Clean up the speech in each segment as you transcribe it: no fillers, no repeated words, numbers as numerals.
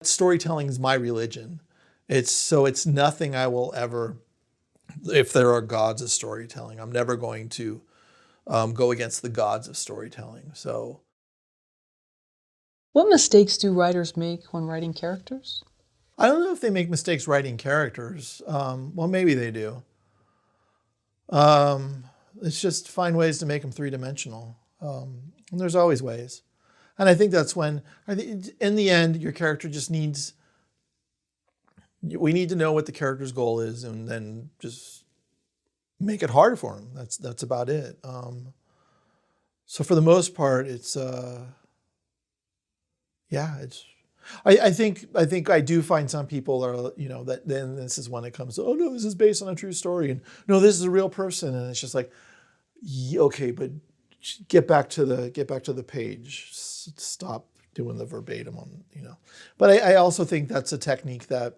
Storytelling is my religion. It's nothing I will ever, if there are gods of storytelling, I'm never going to go against the gods of storytelling. So What mistakes do writers make when writing characters? I don't know if they make mistakes writing characters. Well, maybe they do. Um, it's just find ways to make them three-dimensional. And there's always ways. And I think that's when, I think in the end, your character just needs, we need to know what the character's goal is and then just make it hard for them. That's about it. So for the most part, it's, yeah, it's, I think I do find some people are, that then this is when it comes to, oh no, this is based on a true story. And no, this is a real person. And it's just like, okay, but get back to the page. Stop doing the verbatim on. But I also think that's a technique, that's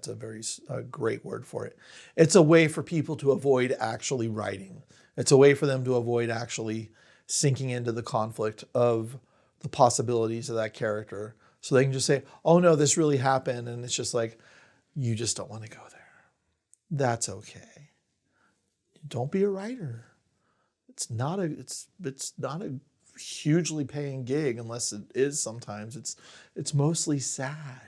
a very great word for it. It's a way for people to avoid actually writing. It's a way for them to avoid actually sinking into the conflict of the possibilities of that character. So they can just say, oh no, this really happened. And it's just like, you just don't want to go there. That's okay. Don't be a writer. It's not a hugely paying gig unless it is sometimes. It's mostly sad.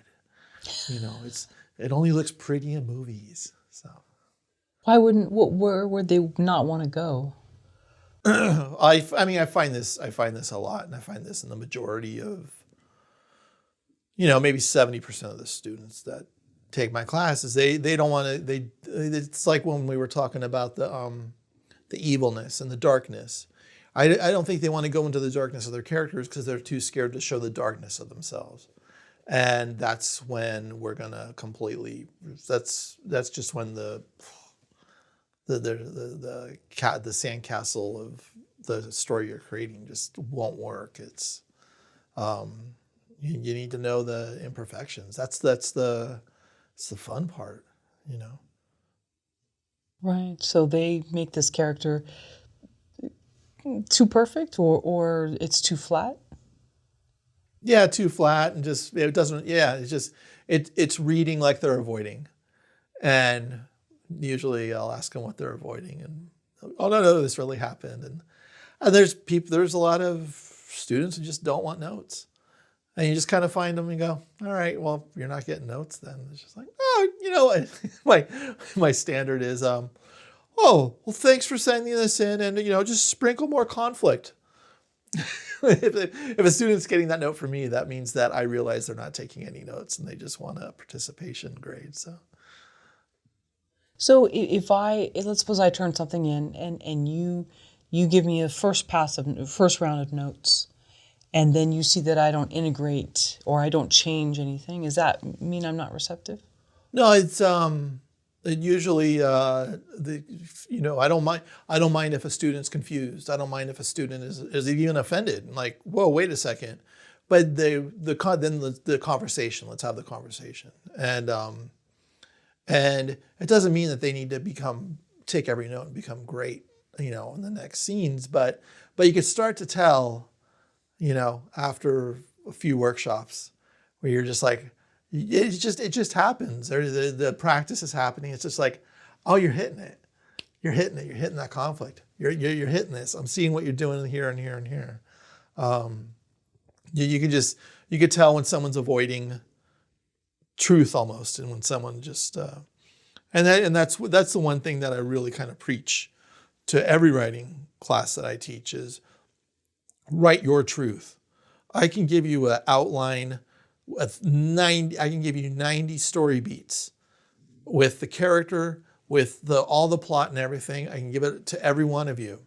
It only looks pretty in movies. So Where would they not want to go? I find this a lot, and I find this in the majority of, maybe 70% of the students that take my classes. They don't want to. It's like when we were talking about the evilness and the darkness. I don't think they want to go into the darkness of their characters because they're too scared to show the darkness of themselves. And that's when we're gonna completely. That's just when the sandcastle of the story you're creating just won't work. It's you need to know the imperfections. It's the fun part. Right. So they make this character too perfect, or it's too flat. Yeah, too flat and just it doesn't. Yeah, it's reading like they're avoiding, and usually I'll ask them what they're avoiding, and oh no, this really happened, and there's a lot of students who just don't want notes, and you just kind of find them and go, all right, well you're not getting notes then. It's just like, oh, my standard is oh well, thanks for sending this in, and just sprinkle more conflict. If a student's getting that note from me, that means that I realize they're not taking any notes and they just want a participation grade. So let's suppose I turn something in, and you give me a first round of notes, and then you see that I don't integrate or I don't change anything. Does that mean I'm not receptive? No, it's usually I don't mind if a student's confused. I don't mind if a student is even offended. Like, whoa, wait a second. But then the conversation. Let's have the conversation. And it doesn't mean that they need to take every note and become great, in the next scenes. But you could start to tell, after a few workshops, where you're just like, it just happens. The practice is happening. It's just like, oh, you're hitting it. You're hitting it. You're hitting that conflict. You're hitting this. I'm seeing what you're doing here and here and here. You could tell when someone's avoiding truth almost, and when someone just and that's the one thing that I really kind of preach to every writing class that I teach is write your truth. I can give you an outline with 90. I can give you 90 story beats with the character, with all the plot and everything. I can give it to every one of you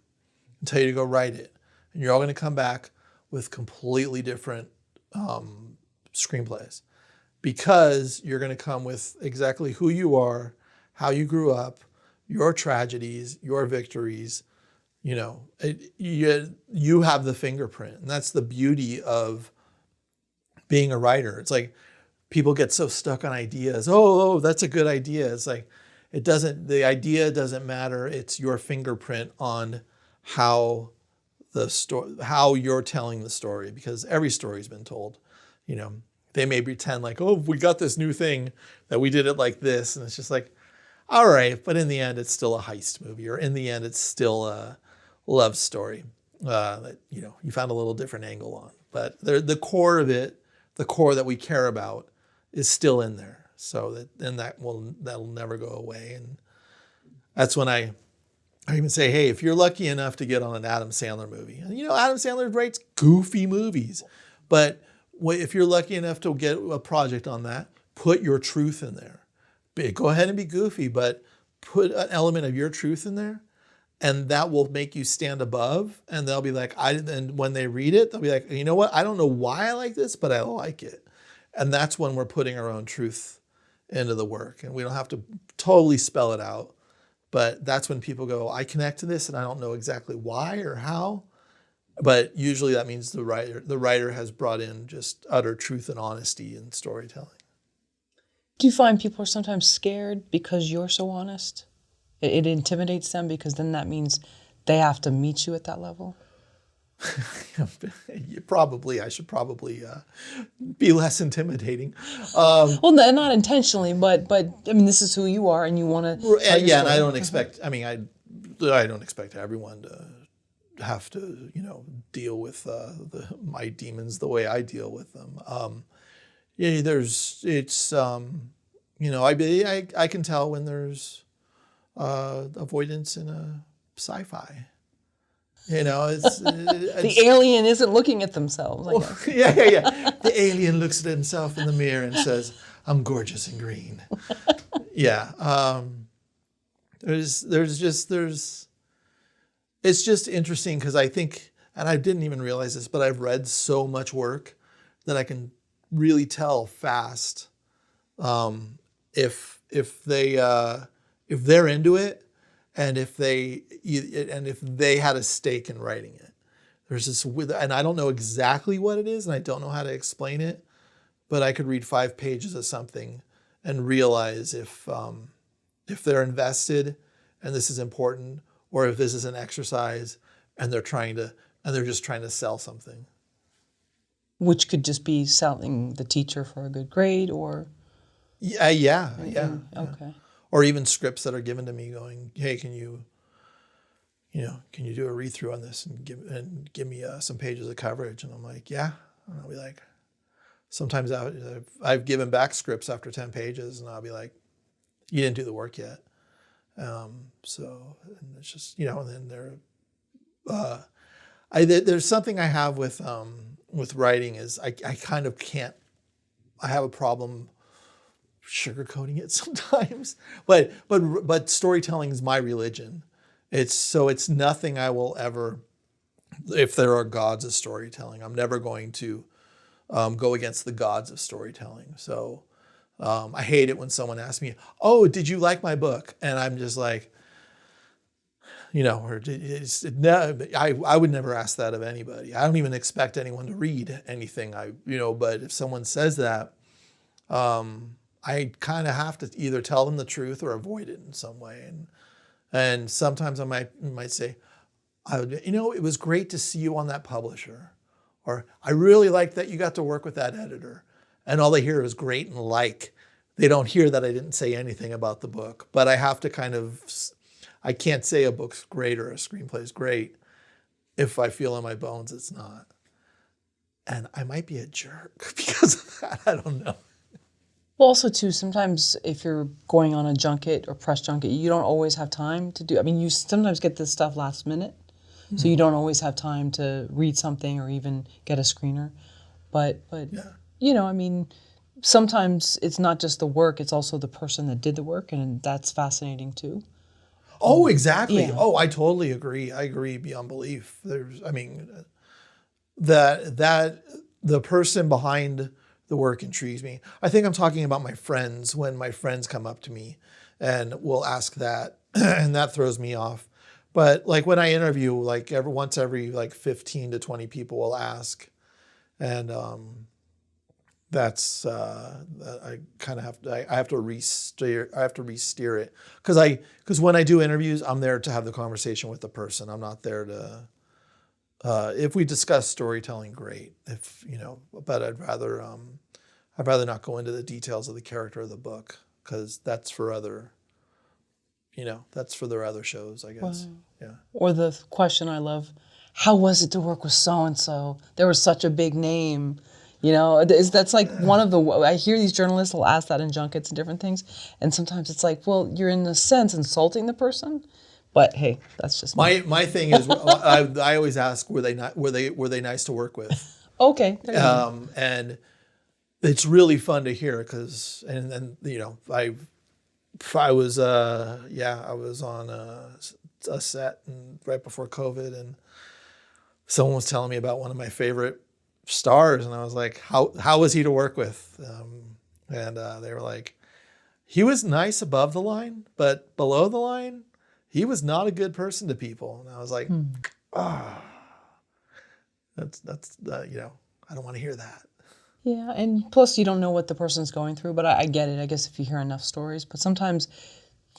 and tell you to go write it, and you're all going to come back with completely different screenplays. Because you're going to come with exactly who you are, how you grew up, your tragedies, your victories. You have the fingerprint, and that's the beauty of being a writer. It's like people get so stuck on ideas. Oh, that's a good idea. It's like the idea doesn't matter. It's your fingerprint on how you're telling the story, because every story's been told. they may pretend like, oh, we got this new thing that we did it like this. And it's just like, all right. But in the end, it's still a heist movie, or in the end, it's still a love story that, you found a little different angle on. But the core of it, the core that we care about, is still in there. So that'll never go away. And that's when I even say, hey, if you're lucky enough to get on an Adam Sandler movie, and Adam Sandler writes goofy movies, but if you're lucky enough to get a project on that, put your truth in there. Go ahead and be goofy, but put an element of your truth in there, and that will make you stand above. And they'll be like, and when they read it, they'll be like, you know what? I don't know why I like this, but I like it. And that's when we're putting our own truth into the work, and we don't have to totally spell it out. But that's when people go, I connect to this, and I don't know exactly why or how. But usually that means the writer has brought in just utter truth and honesty in storytelling. Do you find people are sometimes scared because you're so honest? It intimidates them because then that means they have to meet you at that level? I should probably be less intimidating. Well, not intentionally, but I mean, this is who you are, and you want to. And I don't expect. I mean, I don't expect everyone to have to, deal with my demons the way I deal with them. I can tell when there's avoidance in a sci-fi. The alien isn't looking at themselves. I guess. Yeah. The alien looks at himself in the mirror and says, "I'm gorgeous and green." Yeah. It's just interesting because I think, and I didn't even realize this, but I've read so much work that I can really tell fast if they're into it. And if they had a stake in writing it. There's this, and I don't know exactly what it is, and I don't know how to explain it, but I could read 5 pages of something and realize if they're invested and this is important, or if this is an exercise and they're just trying to sell something. Which could just be selling the teacher for a good grade, or. Yeah. Okay. Or even scripts that are given to me going, hey, can you do a read through on this and give me some pages of coverage? And I'm like, yeah. And I'll be like, sometimes I've given back scripts after 10 pages, and I'll be like, you didn't do the work yet. So and it's just, and then there's something I have with writing is I kind of can't, I have a problem sugarcoating it sometimes, but storytelling is my religion. It's nothing I will ever, if there are gods of storytelling, I'm never going to go against the gods of storytelling. So I hate it when someone asks me, oh, did you like my book? And I'm just like, I would never ask that of anybody. I don't even expect anyone to read anything. But if someone says that, I kind of have to either tell them the truth or avoid it in some way. And sometimes I might say, it was great to see you on that publisher. Or I really liked that you got to work with that editor. And all they hear is great and like. They don't hear that I didn't say anything about the book. But I have to I can't say a book's great or a screenplay's great if I feel in my bones it's not. And I might be a jerk because of that. I don't know. Well, also, too, sometimes if you're going on a junket or press junket, you don't always have time to do. I mean, you sometimes get this stuff last minute, so you don't always have time to read something or even get a screener. But yeah. I mean, sometimes it's not just the work; it's also the person that did the work, and that's fascinating too. Oh, exactly. Yeah. Oh, I totally agree. I agree beyond belief. That the person behind the work intrigues me. I think I'm talking about my friends when my friends come up to me and will ask that, and that throws me off. But like when I interview, like every 15 to 20 people will ask, and that's I kind of have to. I have to re-steer it because when I do interviews, I'm there to have the conversation with the person. I'm not there to. If we discuss storytelling, great. But I'd I'd rather not go into the details of the character of the book because that's for other, that's for their other shows, I guess. Wow. Yeah. Or the question I love, how was it to work with so and so? They were such a big name. That's like one of the. I hear these journalists will ask that in junkets and different things, and sometimes it's like, well, you're in a sense insulting the person, but hey, that's just me. My thing is, I always ask, were they nice to work with? Okay. There you go. And it's really fun to hear because, and then I was on a set right before COVID, and someone was telling me about one of my favorite stars, and I was like, how was he to work with? And they were like, he was nice above the line, but below the line, he was not a good person to people. And I was like, that's I don't want to hear that. Yeah, and plus you don't know what the person's going through, but I get it, I guess, if you hear enough stories. But sometimes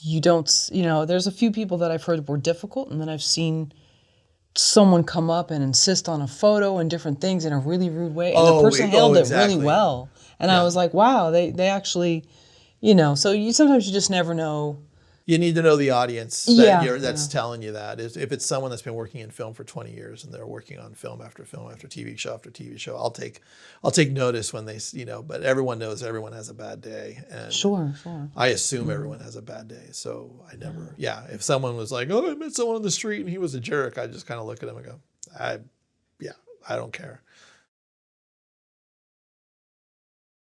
you don't, there's a few people that I've heard were difficult, and then I've seen someone come up and insist on a photo and different things in a really rude way, and the person handled it really well. And I was like, wow, they actually, so sometimes you just never know. You need to know the audience that's telling you that. If it's someone that's been working in film for 20 years and they're working on film after TV show after TV show, I'll take notice when they, but everyone knows everyone has a bad day. And Sure. I assume everyone has a bad day. So I never, if someone was like, oh, I met someone on the street and he was a jerk, I just kind of look at him and go, I don't care.